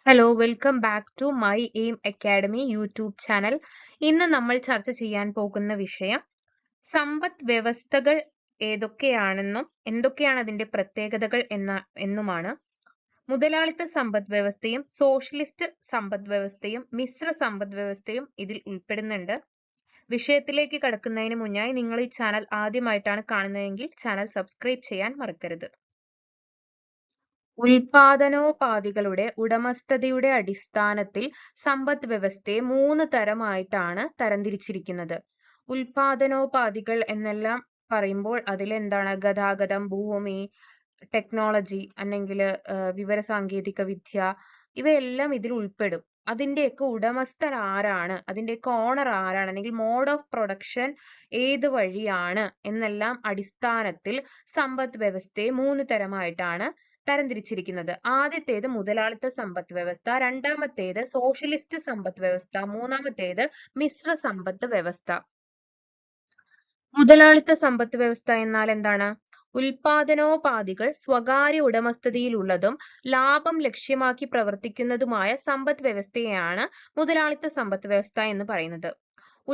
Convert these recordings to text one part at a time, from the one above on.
Hello, welcome back to my Aim Academy YouTube channel. ഇന്ന് നമ്മൾ ചർച്ച ചെയ്യാൻ പോകുന്ന വിഷയം സമ്പദ് വ്യവസ്ഥകൾ ഏതൊക്കെയാണെന്നും എന്തൊക്കെയാണ് അതിന്റെ പ്രത്യേകതകൾ എന്നുമാണ്. മുതലാളിത്ത സമ്പദ് വ്യവസ്ഥയും സോഷ്യലിസ്റ്റ് സമ്പദ് വ്യവസ്ഥയും മിശ്ര സമ്പദ് വ്യവസ്ഥയും ഇതിൽ ഉൾപ്പെടുന്നുണ്ട്. വിഷയത്തിലേക്ക് കടക്കുന്നതിന് മുന്നായി നിങ്ങൾ ഈ ചാനൽ ആദ്യമായിട്ടാണ് കാണുന്നതെങ്കിൽ ചാനൽ സബ്സ്ക്രൈബ് ചെയ്യാൻ മറക്കരുത്. ഉൽപാദനോപാധികളുടെ ഉടമസ്ഥതയുടെ അടിസ്ഥാനത്തിൽ സമ്പദ് വ്യവസ്ഥയെ 3 തരമായിട്ടാണ് തരംതിരിച്ചിരിക്കുന്നത്. ഉൽപാദനോപാധികൾ എന്നെല്ലാം പറയുമ്പോൾ അതിലെന്താണ് ഗതാഗതം, ഭൂമി, ടെക്നോളജി അല്ലെങ്കിൽ വിവരസാങ്കേതിക വിദ്യ ഇവയെല്ലാം ഇതിൽ ഉൾപ്പെടും. അതിന്റെയൊക്കെ ഉടമസ്ഥർ ആരാണ്, അതിന്റെയൊക്കെ ഓണർ ആരാണ്, അല്ലെങ്കിൽ മോഡ് ഓഫ് പ്രൊഡക്ഷൻ ഏത് വഴിയാണ് എന്നെല്ലാം അടിസ്ഥാനത്തിൽ സമ്പദ് വ്യവസ്ഥയെ 3 തരമായിട്ടാണ് തരംതിരിച്ചിരിക്കുന്നത്. ആദ്യത്തേത് മുതലാളിത്ത സമ്പദ് വ്യവസ്ഥ, രണ്ടാമത്തേത് സോഷ്യലിസ്റ്റ് സമ്പദ് വ്യവസ്ഥ, മൂന്നാമത്തേത് മിശ്ര സമ്പദ് വ്യവസ്ഥ. മുതലാളിത്ത സമ്പദ് വ്യവസ്ഥ എന്നാൽ എന്താണ്? ഉൽപാദനോപാധികൾ സ്വകാര്യ ഉടമസ്ഥതയിലുള്ളതും ലാഭം ലക്ഷ്യമാക്കി പ്രവർത്തിക്കുന്നതുമായ സമ്പദ് വ്യവസ്ഥയെയാണ് മുതലാളിത്ത സമ്പദ് വ്യവസ്ഥ എന്ന് പറയുന്നത്.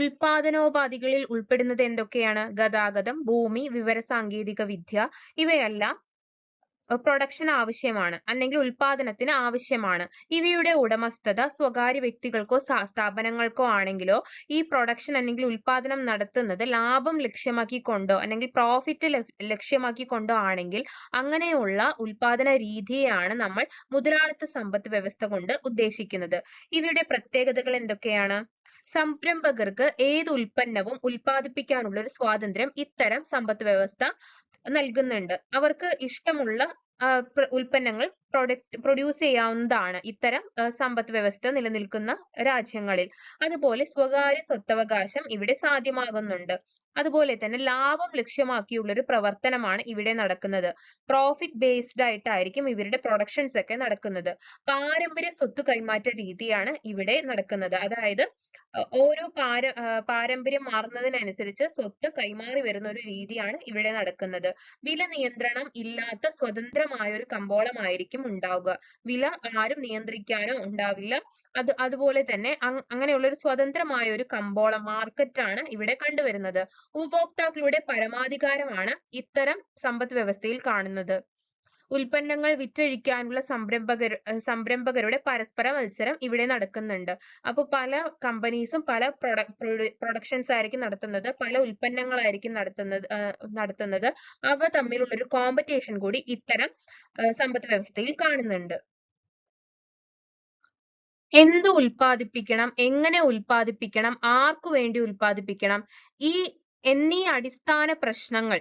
ഉൽപാദനോപാധികളിൽ ഉൾപ്പെടുന്നത് എന്തൊക്കെയാണ്? ഗതാഗതം, ഭൂമി, വിവരസാങ്കേതിക വിദ്യ ഇവയെല്ലാം പ്രൊഡക്ഷൻ ആവശ്യമാണ്, അല്ലെങ്കിൽ ഉൽപാദനത്തിന് ആവശ്യമാണ്. ഇവയുടെ ഉടമസ്ഥത സ്വകാര്യ വ്യക്തികൾക്കോ സ്ഥാപനങ്ങൾക്കോ ആണെങ്കിലോ ഈ പ്രൊഡക്ഷൻ അല്ലെങ്കിൽ ഉൽപാദനം നടത്തുന്നത് ലാഭം ലക്ഷ്യമാക്കിക്കൊണ്ടോ അല്ലെങ്കിൽ പ്രോഫിറ്റ് ലക്ഷ്യമാക്കിക്കൊണ്ടോ ആണെങ്കിൽ അങ്ങനെയുള്ള ഉൽപാദന രീതിയെയാണ് നമ്മൾ മുതലാളിത്ത സമ്പദ് വ്യവസ്ഥ കൊണ്ട് ഉദ്ദേശിക്കുന്നത്. ഇവയുടെ പ്രത്യേകതകൾ എന്തൊക്കെയാണ്? സംരംഭകർക്ക് ഏത് ഉൽപ്പന്നവും ഉൽപ്പാദിപ്പിക്കാനുള്ള ഒരു സ്വാതന്ത്ര്യം ഇത്തരം സമ്പദ് വ്യവസ്ഥ നൽകുന്നുണ്ട്. അവർക്ക് ഇഷ്ടമുള്ള ഉൽപ്പന്നങ്ങൾ പ്രൊഡ്യൂസ് ചെയ്യാവുന്നതാണ് ഇത്തരം സമ്പദ് വ്യവസ്ഥ നിലനിൽക്കുന്ന രാജ്യങ്ങളിൽ. അതുപോലെ സ്വകാര്യ സ്വത്തവകാശം ഇവിടെ സാധ്യമാകുന്നുണ്ട്. അതുപോലെ തന്നെ ലാഭം ലക്ഷ്യമാക്കിയുള്ള ഒരു പ്രവർത്തനമാണ് ഇവിടെ നടക്കുന്നത്. പ്രോഫിറ്റ് ബേസ്ഡ് ആയിട്ടായിരിക്കും ഇവരുടെ പ്രൊഡക്ഷൻസ് ഒക്കെ നടക്കുന്നത്. പാരമ്പര്യ സ്വത്ത് കൈമാറ്റ രീതിയാണ് ഇവിടെ നടക്കുന്നത്. അതായത് ഓരോ പാരമ്പര്യം മാറുന്നതിനനുസരിച്ച് സ്വത്ത് കൈമാറി വരുന്ന ഒരു രീതിയാണ് ഇവിടെ നടക്കുന്നത്. വില നിയന്ത്രണം ഇല്ലാത്ത സ്വതന്ത്രമായ ഒരു കമ്പോളമായിരിക്കും ഉണ്ടാവുക. വില ആരും നിയന്ത്രിക്കാനോ ഉണ്ടാവില്ല. അതുപോലെ തന്നെ അങ്ങനെയുള്ള ഒരു സ്വതന്ത്രമായ ഒരു കമ്പോളം മാർക്കറ്റാണ് ഇവിടെ കണ്ടുവരുന്നത്. ഉപഭോക്താക്കളുടെ പരമാധികാരമാണ് ഇത്തരം സമ്പദ് വ്യവസ്ഥയിൽ കാണുന്നത്. ഉൽപ്പന്നങ്ങൾ വിറ്റഴിക്കാനുള്ള സംരംഭകരുടെ പരസ്പര മത്സരം ഇവിടെ നടക്കുന്നുണ്ട്. അപ്പൊ പല കമ്പനീസും പല പ്രൊഡക്ഷൻസ് ആയിരിക്കും നടത്തുന്നത്, പല ഉൽപ്പന്നങ്ങളായിരിക്കും നടത്തുന്നത്. അവ തമ്മിലുള്ള ഒരു കോമ്പറ്റീഷൻ കൂടി ഇത്തരം സമ്പദ് വ്യവസ്ഥയിൽ കാണുന്നുണ്ട്. എന്ത് ഉൽപ്പാദിപ്പിക്കണം, എങ്ങനെ ഉൽപ്പാദിപ്പിക്കണം, ആർക്കു വേണ്ടി ഉൽപ്പാദിപ്പിക്കണം എന്നീ അടിസ്ഥാന പ്രശ്നങ്ങൾ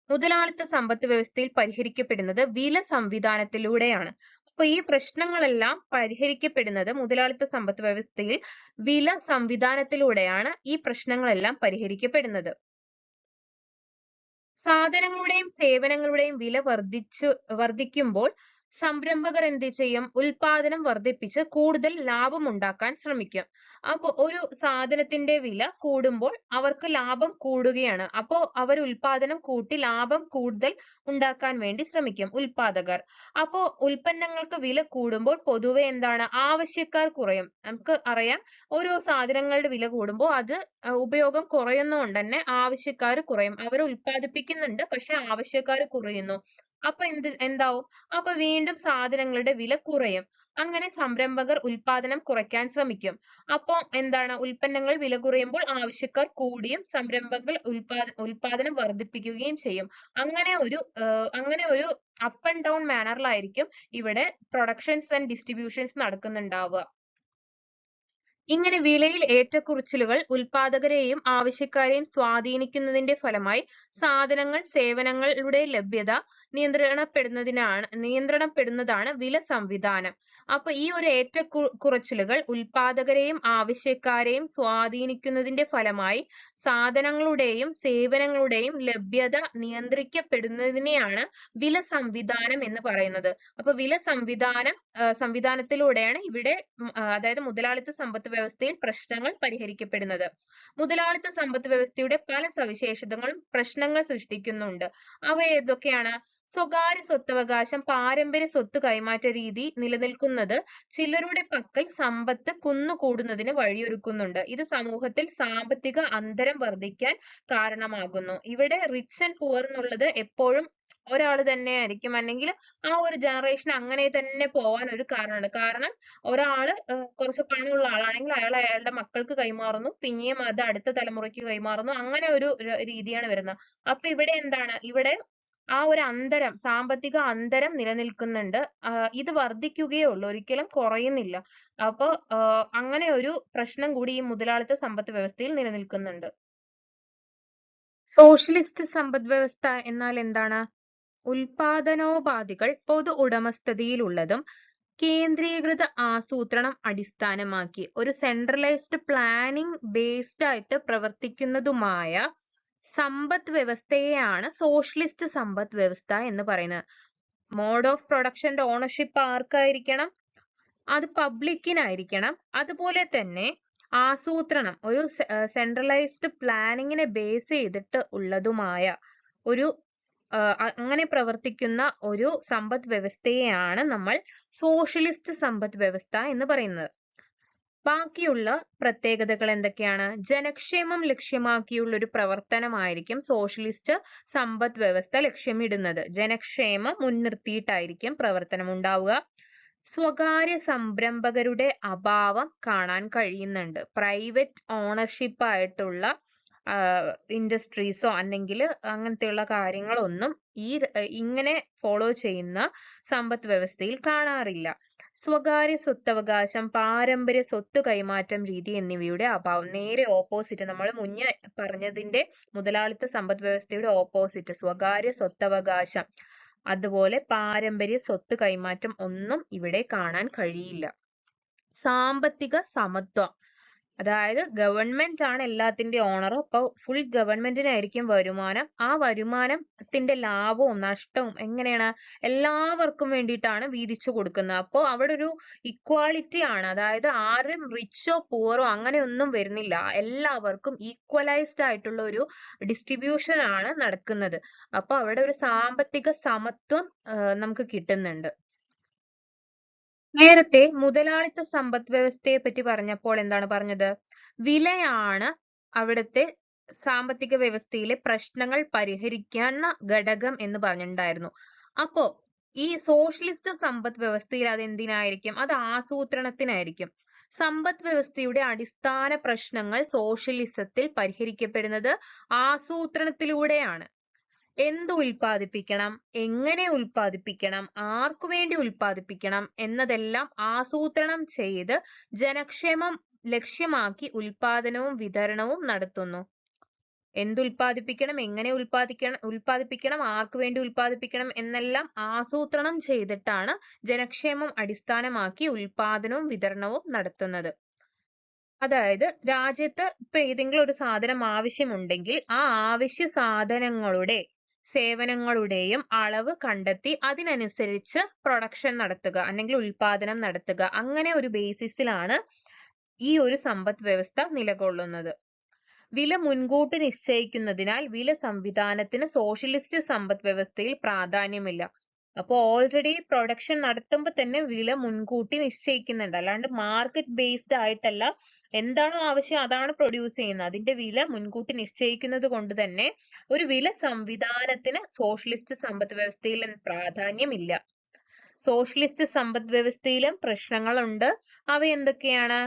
മുതലാളിത്ത സമ്പദ് വ്യവസ്ഥയിൽ പരിഹരിക്കപ്പെടുന്നത് വില സംവിധാനത്തിലൂടെയാണ്. അപ്പൊ ഈ പ്രശ്നങ്ങളെല്ലാം പരിഹരിക്കപ്പെടുന്നത് മുതലാളിത്ത സമ്പദ് വ്യവസ്ഥയിൽ വില സംവിധാനത്തിലൂടെയാണ് ഈ പ്രശ്നങ്ങളെല്ലാം പരിഹരിക്കപ്പെടുന്നത്. സാധനങ്ങളുടെയും സേവനങ്ങളുടെയും വില വർദ്ധിക്കുമ്പോൾ സംരംഭകർ എന്ത് ചെയ്യും? ഉൽപാദനം വർദ്ധിപ്പിച്ച് കൂടുതൽ ലാഭം ഉണ്ടാക്കാൻ ശ്രമിക്കും. അപ്പൊ ഒരു സാധനത്തിന്റെ വില കൂടുമ്പോൾ അവർക്ക് ലാഭം കൂടുകയാണ്. അപ്പോ അവർ ഉൽപാദനം കൂട്ടി ലാഭം കൂടുതൽ ഉണ്ടാക്കാൻ വേണ്ടി ശ്രമിക്കും ഉൽപാദകർ. അപ്പോ ഉൽപ്പന്നങ്ങൾക്ക് വില കൂടുമ്പോൾ പൊതുവെ എന്താണ്? ആവശ്യക്കാർ കുറയും. നമുക്ക് അറിയാം, ഓരോ സാധനങ്ങളുടെ വില കൂടുമ്പോൾ അത് ഉപയോഗം കുറയുന്നതുകൊണ്ട് തന്നെ ആവശ്യക്കാർ കുറയും. അവർ ഉൽപ്പാദിപ്പിക്കുന്നുണ്ട്, പക്ഷെ ആവശ്യക്കാർ കുറയുന്നു. അപ്പൊ എന്താവും? അപ്പൊ വീണ്ടും സാധനങ്ങളുടെ വില കുറയും. അങ്ങനെ സംരംഭകർ ഉൽപാദനം കുറയ്ക്കാൻ ശ്രമിക്കും. അപ്പൊ എന്താണ്? ഉൽപ്പന്നങ്ങൾ വില കുറയുമ്പോൾ ആവശ്യക്കാർ കൂടിയും സംരംഭങ്ങൾ ഉൽപാദനം വർദ്ധിപ്പിക്കുകയും ചെയ്യും. അങ്ങനെ ഒരു അപ്പ് ആൻഡ് ഡൗൺ മാനറിലായിരിക്കും ഇവിടെ പ്രൊഡക്ഷൻസ് ആൻഡ് ഡിസ്ട്രിബ്യൂഷൻസ് നടക്കുന്നുണ്ടാവുക. ഇങ്ങനെ വിലയിൽ ഏറ്റക്കുറച്ചിലുകൾ ഉൽപാദകരെയും ആവശ്യക്കാരെയും സ്വാധീനിക്കുന്നതിന്റെ ഫലമായി സാധനങ്ങൾ, സേവനങ്ങളുടെ ലഭ്യത നിയന്ത്രണപ്പെടുന്നതാണ് വില സംവിധാനം. അപ്പൊ ഈ ഒരു ഏറ്റക്കുറച്ചിലുകൾ ഉൽപാദകരെയും ആവശ്യക്കാരെയും സ്വാധീനിക്കുന്നതിന്റെ ഫലമായി സാധനങ്ങളുടെയും സേവനങ്ങളുടെയും ലഭ്യത നിയന്ത്രിക്കപ്പെടുന്നതിനെയാണ് വില സംവിധാനം എന്ന് പറയുന്നത്. അപ്പൊ വില സംവിധാനത്തിലൂടെയാണ് ഇവിടെ അതായത് മുതലാളിത്ത സമ്പദ് വ്യവസ്ഥയിൽ പ്രശ്നങ്ങൾ പരിഹരിക്കപ്പെടുന്നത്. മുതലാളിത്ത സമ്പദ് വ്യവസ്ഥയുടെ പല സവിശേഷതകളും പ്രശ്നങ്ങൾ സൃഷ്ടിക്കുന്നുണ്ട്. അവ ഏതൊക്കെയാണ്? സ്വകാര്യ സ്വത്തവകാശം, പാരമ്പര്യ സ്വത്ത് കൈമാറ്റ രീതി നിലനിൽക്കുന്നത് ചിലരുടെ പക്കൽ സമ്പത്ത് കുന്നുകൂടുന്നതിന് വഴിയൊരുക്കുന്നുണ്ട്. ഇത് സമൂഹത്തിൽ സാമ്പത്തിക അന്തരം വർദ്ധിക്കാൻ കാരണമാകുന്നു. ഇവിടെ റിച്ച് ആൻഡ് പുവർ എന്നുള്ളത് എപ്പോഴും ഒരാൾ തന്നെ ആയിരിക്കും, അല്ലെങ്കിൽ ആ ഒരു ജനറേഷൻ അങ്ങനെ തന്നെ പോവാൻ ഒരു കാരണമുണ്ട്. കാരണം ഒരാള് കുറച്ച് പണമുള്ള ആളാണെങ്കിൽ അയാൾ അയാളുടെ മക്കൾക്ക് കൈമാറുന്നു, പിന്നെയും അത് അടുത്ത തലമുറയ്ക്ക് കൈമാറുന്നു, അങ്ങനെ ഒരു രീതിയാണ് വരുന്നത്. അപ്പൊ ഇവിടെ എന്താണ്, ഇവിടെ ആ ഒരു അന്തരം, സാമ്പത്തിക അന്തരം നിലനിൽക്കുന്നുണ്ട്. ഇത് വർദ്ധിക്കുകയേ ഉള്ളൂ, ഒരിക്കലും കുറയുന്നില്ല. അപ്പൊ അങ്ങനെ ഒരു പ്രശ്നം കൂടി ഈ മുതലാളിത്ത സമ്പദ് വ്യവസ്ഥയിൽ നിലനിൽക്കുന്നുണ്ട്. സോഷ്യലിസ്റ്റ് സമ്പദ് വ്യവസ്ഥ എന്നാൽ എന്താണ്? ഉൽപാദനോപാധികൾ പൊതു ഉടമസ്ഥതയിലുള്ളതും കേന്ദ്രീകൃത ആസൂത്രണം അടിസ്ഥാനമാക്കി ഒരു സെൻട്രലൈസ്ഡ് പ്ലാനിംഗ് ബേസ്ഡ് ആയിട്ട് പ്രവർത്തിക്കുന്നതുമായ സമ്പദ് വ്യവസ്ഥയെയാണ് സോഷ്യലിസ്റ്റ് സമ്പദ് വ്യവസ്ഥ എന്ന് പറയുന്നത്. മോഡ് ഓഫ് പ്രൊഡക്ഷന്റെ ഓണർഷിപ്പ് ആർക്കായിരിക്കണം? അത് പബ്ലിക്കിനായിരിക്കണം. അതുപോലെ തന്നെ ആസൂത്രണം ഒരു സെൻട്രലൈസ്ഡ് പ്ലാനിങ്ങിനെ ബേസ് ചെയ്തിട്ട് ഉള്ളതുമായ ഒരു അങ്ങനെ പ്രവർത്തിക്കുന്ന ഒരു സമ്പദ് വ്യവസ്ഥയെയാണ് നമ്മൾ സോഷ്യലിസ്റ്റ് സമ്പദ് വ്യവസ്ഥ എന്ന് പറയുന്നത്. ബാക്കിയുള്ള പ്രത്യേകതകൾ എന്തൊക്കെയാണ്? ജനക്ഷേമം ലക്ഷ്യമാക്കിയുള്ള ഒരു പ്രവർത്തനമായിരിക്കും സോഷ്യലിസ്റ്റ് സമ്പദ് വ്യവസ്ഥ ലക്ഷ്യമിടുന്നത്. ജനക്ഷേമം മുൻനിർത്തിയിട്ടായിരിക്കും പ്രവർത്തനം ഉണ്ടാവുക. സ്വകാര്യ സംരംഭകരുടെ അഭാവം കാണാൻ കഴിയുന്നുണ്ട്. പ്രൈവറ്റ് ഓണർഷിപ്പ് ആയിട്ടുള്ള ഇൻഡസ്ട്രീസോ അല്ലെങ്കിൽ അങ്ങനത്തെയുള്ള കാര്യങ്ങളൊന്നും ഇങ്ങനെ ഫോളോ ചെയ്യുന്ന സമ്പദ് വ്യവസ്ഥയിൽ കാണാറില്ല. സ്വകാര്യ സ്വത്തവകാശം, പാരമ്പര്യ സ്വത്ത് കൈമാറ്റം രീതി എന്നിവയുടെ അഭാവം. നേരെ ഓപ്പോസിറ്റ്, നമ്മൾ മുന്നേ പറഞ്ഞതിന്റെ മുതലാളിത്ത സമ്പദ് വ്യവസ്ഥയുടെ ഓപ്പോസിറ്റ്, സ്വകാര്യ സ്വത്തവകാശം അതുപോലെ പാരമ്പര്യ സ്വത്ത് കൈമാറ്റം ഒന്നും ഇവിടെ കാണാൻ കഴിയില്ല. സാമ്പത്തിക സമത്വം, അതായത് ഗവൺമെന്റ് ആണ് എല്ലാത്തിന്റെ ഓണർ. അപ്പൊ ഫുൾ ഗവൺമെന്റിനായിരിക്കും വരുമാനം. ആ വരുമാനത്തിന്റെ ലാഭവും നഷ്ടവും എങ്ങനെയാണ് എല്ലാവർക്കും വേണ്ടിയിട്ടാണ് വീതിച്ചു കൊടുക്കുന്നത്. അപ്പോൾ അവിടെ ഒരു ഇക്വാളിറ്റി ആണ്, അതായത് ആരും റിച്ചോ പുവറോ അങ്ങനെയൊന്നും വരുന്നില്ല, എല്ലാവർക്കും ഈക്വലൈസ്ഡ് ആയിട്ടുള്ള ഒരു ഡിസ്ട്രിബ്യൂഷൻ ആണ് നടക്കുന്നത്. അപ്പൊ അവിടെ ഒരു സാമ്പത്തിക സമത്വം നമുക്ക് കിട്ടുന്നുണ്ട്. നേരത്തെ മുതലാളിത്ത സമ്പദ് വ്യവസ്ഥയെ പറ്റി പറഞ്ഞപ്പോൾ എന്താണ് പറഞ്ഞത്? വിലയാണ് അവിടുത്തെ സാമ്പത്തിക വ്യവസ്ഥയിലെ പ്രശ്നങ്ങൾ പരിഹരിക്കുന്ന ഘടകം എന്ന് പറഞ്ഞിട്ടുണ്ടായിരുന്നു. അപ്പോ ഈ സോഷ്യലിസ്റ്റ് സമ്പദ് വ്യവസ്ഥയിൽ അത് എന്തിനായിരിക്കും? അത് ആസൂത്രണത്തിനായിരിക്കും. സമ്പദ് വ്യവസ്ഥയുടെ അടിസ്ഥാന പ്രശ്നങ്ങൾ സോഷ്യലിസത്തിൽ പരിഹരിക്കപ്പെടുന്നത് ആസൂത്രണത്തിലൂടെയാണ്. എന്ത് ഉൽപ്പാദിപ്പിക്കണം, എങ്ങനെ ഉൽപ്പാദിപ്പിക്കണം, ആർക്കു വേണ്ടി ഉൽപ്പാദിപ്പിക്കണം എന്നതെല്ലാം ആസൂത്രണം ചെയ്ത് ജനക്ഷേമം ലക്ഷ്യമാക്കി ഉൽപാദനവും വിതരണവും നടത്തുന്നു. എന്തുൽപ്പാദിപ്പിക്കണം, എങ്ങനെ ഉൽപ്പാദിപ്പിക്കണം, ആർക്കു വേണ്ടി ഉൽപ്പാദിപ്പിക്കണം എന്നെല്ലാം ആസൂത്രണം ചെയ്തിട്ടാണ് ജനക്ഷേമം അടിസ്ഥാനമാക്കി ഉൽപാദനവും വിതരണവും നടത്തുന്നത്. അതായത് രാജ്യത്ത് ഇപ്പൊ ഏതെങ്കിലും ഒരു സാധനം ആവശ്യമുണ്ടെങ്കിൽ ആ ആവശ്യ സാധനങ്ങളുടെ സേവനങ്ങളുടെയും അളവ് കണ്ടെത്തി അതിനനുസരിച്ച് പ്രൊഡക്ഷൻ നടത്തുക അല്ലെങ്കിൽ ഉൽപാദനം നടത്തുക, അങ്ങനെ ഒരു ബേസിസിലാണ് ഈ ഒരു സമ്പദ് വ്യവസ്ഥ നിലകൊള്ളുന്നത്. വില മുൻകൂട്ടി നിശ്ചയിക്കുന്നതിനാൽ വില സംവിധാനത്തിന് സോഷ്യലിസ്റ്റ് സമ്പദ് വ്യവസ്ഥയിൽ പ്രാധാന്യമില്ല. അപ്പൊ ഓൾറെഡി പ്രൊഡക്ഷൻ നടത്തുമ്പോൾ തന്നെ വില മുൻകൂട്ടി നിശ്ചയിക്കുന്നുണ്ട്, അല്ലാണ്ട് മാർക്കറ്റ് ബേസ്ഡ് ആയിട്ടല്ല. എന്താണോ ആവശ്യം അതാണ് പ്രൊഡ്യൂസ് ചെയ്യുന്നത്. അതിന്റെ വില മുൻകൂട്ടി നിശ്ചയിക്കുന്നത് കൊണ്ട് തന്നെ ഒരു വില സംവിധാനത്തിന് സോഷ്യലിസ്റ്റ് സമ്പദ് വ്യവസ്ഥയിൽ പ്രാധാന്യമില്ല. സോഷ്യലിസ്റ്റ് സമ്പദ് വ്യവസ്ഥയിലും പ്രശ്നങ്ങളുണ്ട്. അവ എന്തൊക്കെയാണ്?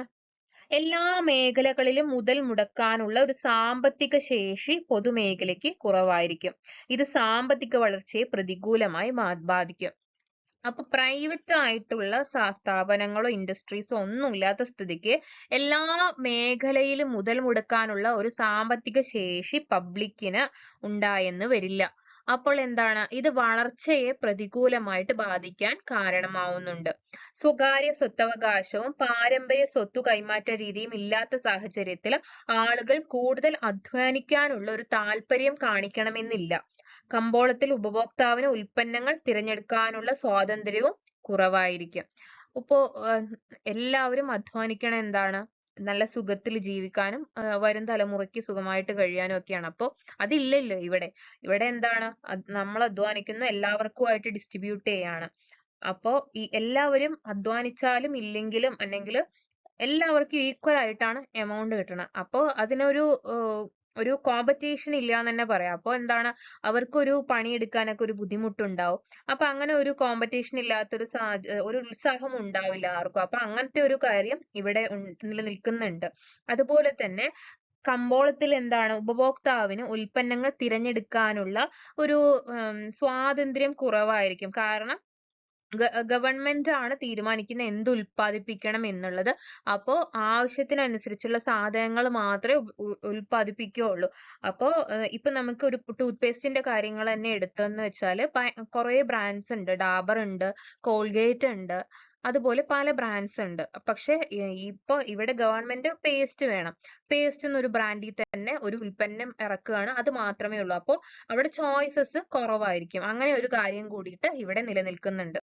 എല്ലാ മേഖലകളിലും മുതൽ മുടക്കാനുള്ള ഒരു സാമ്പത്തിക ശേഷി പൊതുമേഖലയ്ക്ക് കുറവായിരിക്കും. ഇത് സാമ്പത്തിക വളർച്ചയെ പ്രതികൂലമായി ബാധിക്കും. അപ്പൊ പ്രൈവറ്റ് ആയിട്ടുള്ള സ്ഥാപനങ്ങളോ ഇൻഡസ്ട്രീസോ ഒന്നും ഇല്ലാത്ത സ്ഥിതിക്ക് എല്ലാ മേഖലയിലും മുതൽ മുടക്കാനുള്ള ഒരു സാമ്പത്തിക ശേഷി പബ്ലിക്കിന് ഉണ്ടായെന്ന് വരില്ല. അപ്പോൾ എന്താണ്, ഇത് വളർച്ചയെ പ്രതികൂലമായിട്ട് ബാധിക്കാൻ കാരണമാവുന്നുണ്ട്. സ്വകാര്യ സ്വത്തവകാശവും പാരമ്പര്യ സ്വത്തു കൈമാറ്റ രീതിയും ഇല്ലാത്ത സാഹചര്യത്തിൽ ആളുകൾ കൂടുതൽ അധ്വാനിക്കാനുള്ള ഒരു താല്പര്യം കാണിക്കണമെന്നില്ല. കമ്പോളത്തിൽ ഉപഭോക്താവിന് ഉൽപ്പന്നങ്ങൾ തിരഞ്ഞെടുക്കാനുള്ള സ്വാതന്ത്ര്യവും കുറവായിരിക്കും. ഇപ്പോ എല്ലാവരും അധ്വാനിക്കണം എന്താണ്? നല്ല സുഖത്തിൽ ജീവിക്കാനും വരും തലമുറയ്ക്ക് സുഖമായിട്ട് കഴിയാനും ഒക്കെയാണ്. അപ്പൊ അതില്ലല്ലോ ഇവിടെ. ഇവിടെ എന്താണ് നമ്മൾ അധ്വാനിക്കുന്ന എല്ലാവർക്കുമായിട്ട് ഡിസ്ട്രിബ്യൂട്ട് ചെയ്യാണ്. അപ്പോ ഈ എല്ലാവരും അധ്വാനിച്ചാലും ഇല്ലെങ്കിലും അല്ലെങ്കിൽ എല്ലാവർക്കും ഈക്വൽ ആയിട്ടാണ് എമൗണ്ട് കിട്ടണത്. അപ്പോ അതിനൊരു ഒരു കോമ്പറ്റീഷൻ ഇല്ലാന്ന് തന്നെ പറയാം. അപ്പൊ എന്താണ് അവർക്കൊരു പണിയെടുക്കാനൊക്കെ ഒരു ബുദ്ധിമുട്ടുണ്ടാവും. അപ്പൊ അങ്ങനെ ഒരു കോമ്പറ്റീഷൻ ഇല്ലാത്തൊരു ഒരു ഉത്സാഹം ഉണ്ടാവില്ല ആർക്കും. അപ്പൊ അങ്ങനത്തെ ഒരു കാര്യം ഇവിടെ നിലനിൽക്കുന്നുണ്ട്. അതുപോലെ തന്നെ കമ്പോളത്തിൽ എന്താണ് ഉപഭോക്താവിന് ഉൽപ്പന്നങ്ങൾ തിരഞ്ഞെടുക്കാനുള്ള ഒരു സ്വാതന്ത്ര്യം കുറവായിരിക്കും. കാരണം ഗവൺമെന്റ് ആണ് തീരുമാനിക്കുന്നത് എന്ത് ഉൽപ്പാദിപ്പിക്കണം എന്നുള്ളത്. അപ്പോ ആവശ്യത്തിനനുസരിച്ചുള്ള സാധനങ്ങൾ മാത്രമേ ഉൽപ്പാദിപ്പിക്കുകയുള്ളൂ. അപ്പോ ഇപ്പൊ നമുക്ക് ഒരു ടൂത്ത് പേസ്റ്റിന്റെ കാര്യങ്ങൾ തന്നെ എടുത്തെന്ന് വെച്ചാല് കുറെ ബ്രാൻഡ്സ് ഉണ്ട്. ഡാബർ ഉണ്ട്, കോൾഗേറ്റ് ഉണ്ട്, അതുപോലെ പല ബ്രാൻഡ്സ് ഉണ്ട്. പക്ഷെ ഇപ്പൊ ഇവിടെ ഗവൺമെന്റ് പേസ്റ്റ് വേണം. പേസ്റ്റ് എന്നൊരു ബ്രാൻഡിൽ തന്നെ ഒരു ഉൽപ്പന്നം ഇറക്കുകയാണ്. അത് മാത്രമേ ഉള്ളൂ. അപ്പോ അവിടെ ചോയ്സസ് കുറവായിരിക്കും. അങ്ങനെ ഒരു കാര്യം കൂടിയിട്ട് ഇവിടെ നിലനിൽക്കുന്നുണ്ട്.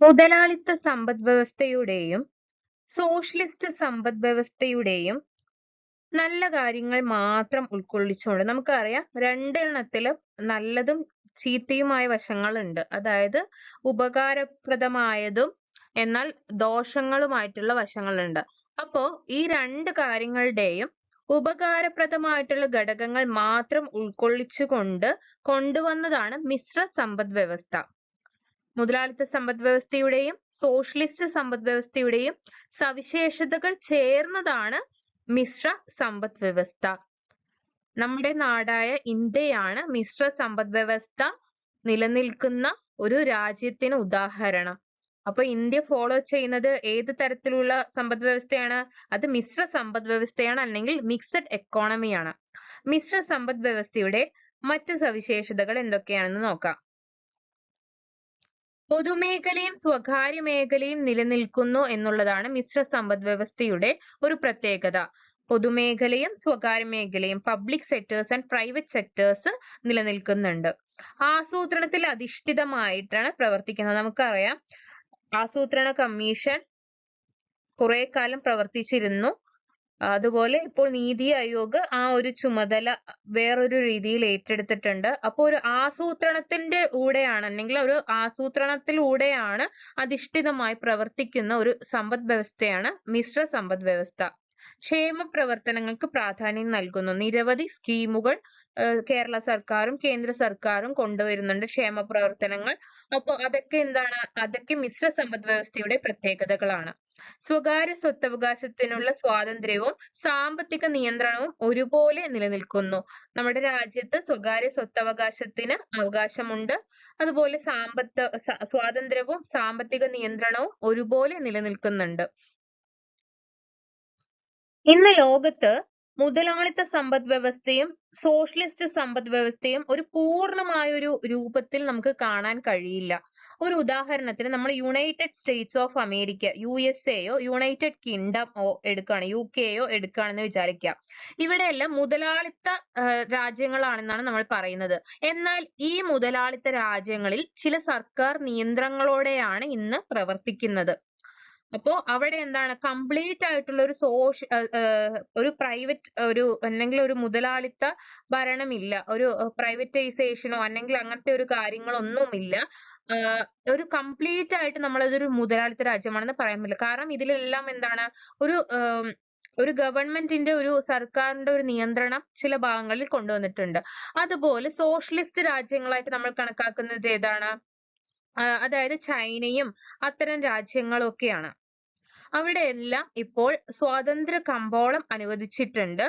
മുതലാളിത്ത സമ്പദ്വ്യവസ്ഥയുടെയും സോഷ്യലിസ്റ്റ് സമ്പദ്വ്യവസ്ഥയുടെയും നല്ല കാര്യങ്ങൾ മാത്രം ഉൾക്കൊള്ളിച്ചുകൊണ്ട് നമുക്കറിയാം രണ്ടെണ്ണത്തിലും നല്ലതും ചീത്തയുമായ വശങ്ങളുണ്ട്. അതായത് ഉപകാരപ്രദമായതും എന്നാൽ ദോഷങ്ങളുമായിട്ടുള്ള വശങ്ങളുണ്ട്. അപ്പോ ഈ രണ്ട് കാര്യങ്ങളുടെയും ഉപകാരപ്രദമായിട്ടുള്ള ഘടകങ്ങൾ മാത്രം ഉൾക്കൊള്ളിച്ചുകൊണ്ട് കൊണ്ടുവന്നതാണ് മിശ്ര സമ്പദ്വ്യവസ്ഥ. മുതലാളിത്ത സമ്പദ്വ്യവസ്ഥയുടെയും സോഷ്യലിസ്റ്റ് സമ്പദ്വ്യവസ്ഥയുടെയും സവിശേഷതകൾ ചേർന്നതാണ് മിശ്ര സമ്പദ്വ്യവസ്ഥ. നമ്മുടെ നാടായ ഇന്ത്യയാണ് മിശ്ര സമ്പദ്വ്യവസ്ഥ നിലനിൽക്കുന്ന ഒരു രാജ്യത്തിന് ഉദാഹരണം. അപ്പൊ ഇന്ത്യ ഫോളോ ചെയ്യുന്നത് ഏത് തരത്തിലുള്ള സമ്പദ്വ്യവസ്ഥയാണ്? അത് മിശ്ര സമ്പദ്വ്യവസ്ഥയാണ്, അല്ലെങ്കിൽ മിക്സഡ് എക്കോണമിയാണ്. മിശ്ര സമ്പദ്വ്യവസ്ഥയുടെ മറ്റ് സവിശേഷതകൾ എന്തൊക്കെയാണെന്ന് നോക്കാം. പൊതുമേഖലയും സ്വകാര്യ മേഖലയും നിലനിൽക്കുന്നു എന്നുള്ളതാണ് മിശ്ര സമ്പദ്വ്യവസ്ഥയുടെ ഒരു പ്രത്യേകത. പൊതുമേഖലയും സ്വകാര്യ മേഖലയും public sectors and private sectors നിലനിൽക്കുന്നുണ്ട്. ആസൂത്രണത്തിൽ അധിഷ്ഠിതമായിട്ടാണ് പ്രവർത്തിക്കുന്നത്. നമുക്കറിയാം ആസൂത്രണ കമ്മീഷൻ കുറെ കാലം പ്രവർത്തിച്ചിരുന്നു. അതുപോലെ ഇപ്പോൾ നീതി ആയോഗ് ആ ഒരു ചുമതല വേറൊരു രീതിയിൽ ഏറ്റെടുത്തിട്ടുണ്ട്. അപ്പോൾ ഒരു ആസൂത്രണത്തിന്റെ കൂടെയാണ്, അല്ലെങ്കിൽ ഒരു ആസൂത്രണത്തിലൂടെയാണ് അധിഷ്ഠിതമായി പ്രവർത്തിക്കുന്ന ഒരു സമ്പദ് വ്യവസ്ഥയാണ് മിശ്ര സമ്പദ് വ്യവസ്ഥ. ക്ഷേമ പ്രവർത്തനങ്ങൾക്ക് പ്രാധാന്യം നൽകുന്നു. നിരവധി സ്കീമുകൾ കേരള സർക്കാരും കേന്ദ്ര സർക്കാരും കൊണ്ടുവരുന്നുണ്ട്, ക്ഷേമ പ്രവർത്തനങ്ങൾ. അപ്പോൾ അതൊക്കെ എന്താണ്? അതൊക്കെ മിശ്ര സമ്പദ് വ്യവസ്ഥയുടെ പ്രത്യേകതകളാണ്. സ്വകാര്യ സ്വത്തവകാശത്തിനുള്ള സ്വാതന്ത്ര്യവും സാമ്പത്തിക നിയന്ത്രണവും ഒരുപോലെ നിലനിൽക്കുന്നു. നമ്മുടെ രാജ്യത്ത് സ്വകാര്യ സ്വത്തവകാശത്തിന് അവകാശമുണ്ട്. അതുപോലെ സ്വാതന്ത്ര്യവും സാമ്പത്തിക നിയന്ത്രണവും ഒരുപോലെ നിലനിൽക്കുന്നുണ്ട്. ഇന്ന് ലോകത്ത് മുതലാളിത്ത സമ്പദ് വ്യവസ്ഥയും സോഷ്യലിസ്റ്റ് സമ്പദ് വ്യവസ്ഥയും ഒരു പൂർണ്ണമായ ഒരു രൂപത്തിൽ നമുക്ക് കാണാൻ കഴിയില്ല. ഒരു ഉദാഹരണത്തിന് നമ്മൾ United States of America, USA United kingdom എടുക്കുകയാണ്, UK എടുക്കുകയാണെന്ന് വിചാരിക്കുക. ഇവിടെയെല്ലാം മുതലാളിത്ത രാജ്യങ്ങളാണെന്നാണ് നമ്മൾ പറയുന്നത്. എന്നാൽ ഈ മുതലാളിത്ത രാജ്യങ്ങളിൽ ചില സർക്കാർ നിയന്ത്രണങ്ങളോടെയാണ് ഇന്ന് പ്രവർത്തിക്കുന്നത്. അപ്പോ അവിടെ എന്താണ് കംപ്ലീറ്റ് ആയിട്ടുള്ള ഒരു ഒരു പ്രൈവറ്റ് അല്ലെങ്കിൽ ഒരു മുതലാളിത്ത ഭരണമില്ല. ഒരു പ്രൈവറ്റൈസേഷനോ അല്ലെങ്കിൽ അങ്ങനത്തെ ഒരു കാര്യങ്ങളൊന്നുമില്ല. ഒരു കംപ്ലീറ്റ് ആയിട്ട് നമ്മളതൊരു മുതലാളിത്ത രാജ്യമാണെന്ന് പറയാൻ പറ്റില്ല. കാരണം ഇതിലെല്ലാം എന്താണ് ഒരു ഗവൺമെന്റിന്റെ ഒരു സർക്കാരിന്റെ ഒരു നിയന്ത്രണം ചില ഭാഗങ്ങളിൽ കൊണ്ടുവന്നിട്ടുണ്ട്. അതുപോലെ സോഷ്യലിസ്റ്റ് രാജ്യങ്ങളായിട്ട് നമ്മൾ കണക്കാക്കുന്നത് ഏതാണ്? അതായത് ചൈനയും അത്തരം രാജ്യങ്ങളൊക്കെയാണ്. അവിടെയെല്ലാം ഇപ്പോൾ സ്വാതന്ത്ര്യ കമ്പോളം അനുവദിച്ചിട്ടുണ്ട്.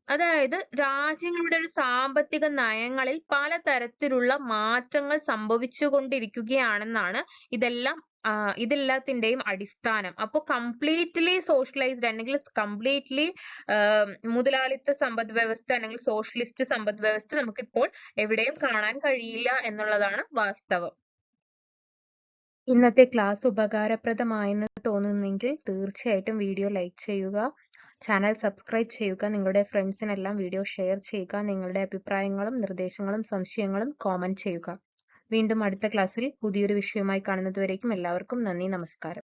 അതായത് രാജ്യങ്ങളുടെ ഒരു സാമ്പത്തിക നയങ്ങളിൽ പലതരത്തിലുള്ള മാറ്റങ്ങൾ സംഭവിച്ചുകൊണ്ടിരിക്കുകയാണെന്നാണ് ഇതെല്ലാത്തിന്റെയും അടിസ്ഥാനം. അപ്പൊ കംപ്ലീറ്റ്ലി സോഷ്യലൈസ്ഡ് അല്ലെങ്കിൽ കംപ്ലീറ്റ്ലി മുതലാളിത്ത സമ്പദ് വ്യവസ്ഥ അല്ലെങ്കിൽ സോഷ്യലിസ്റ്റ് സമ്പദ് വ്യവസ്ഥ നമുക്കിപ്പോൾ എവിടെയും കാണാൻ കഴിയില്ല എന്നുള്ളതാണ് വാസ്തവം. ഇന്നത്തെ ക്ലാസ് ഉപകാരപ്രദമായെന്ന് തോന്നുന്നെങ്കിൽ തീർച്ചയായിട്ടും വീഡിയോ ലൈക്ക് ചെയ്യുക, ചാനൽ സബ്സ്ക്രൈബ് ചെയ്യുക, നിങ്ങളുടെ ഫ്രണ്ട്സിനെല്ലാം വീഡിയോ ഷെയർ ചെയ്യുക, നിങ്ങളുടെ അഭിപ്രായങ്ങളും നിർദ്ദേശങ്ങളും സംശയങ്ങളും കോമന്റ് ചെയ്യുക. വീണ്ടും അടുത്ത ക്ലാസ്സിൽ പുതിയൊരു വിഷയവുമായി കാണുന്നതുവരേക്കും എല്ലാവർക്കും നന്ദി, നമസ്കാരം.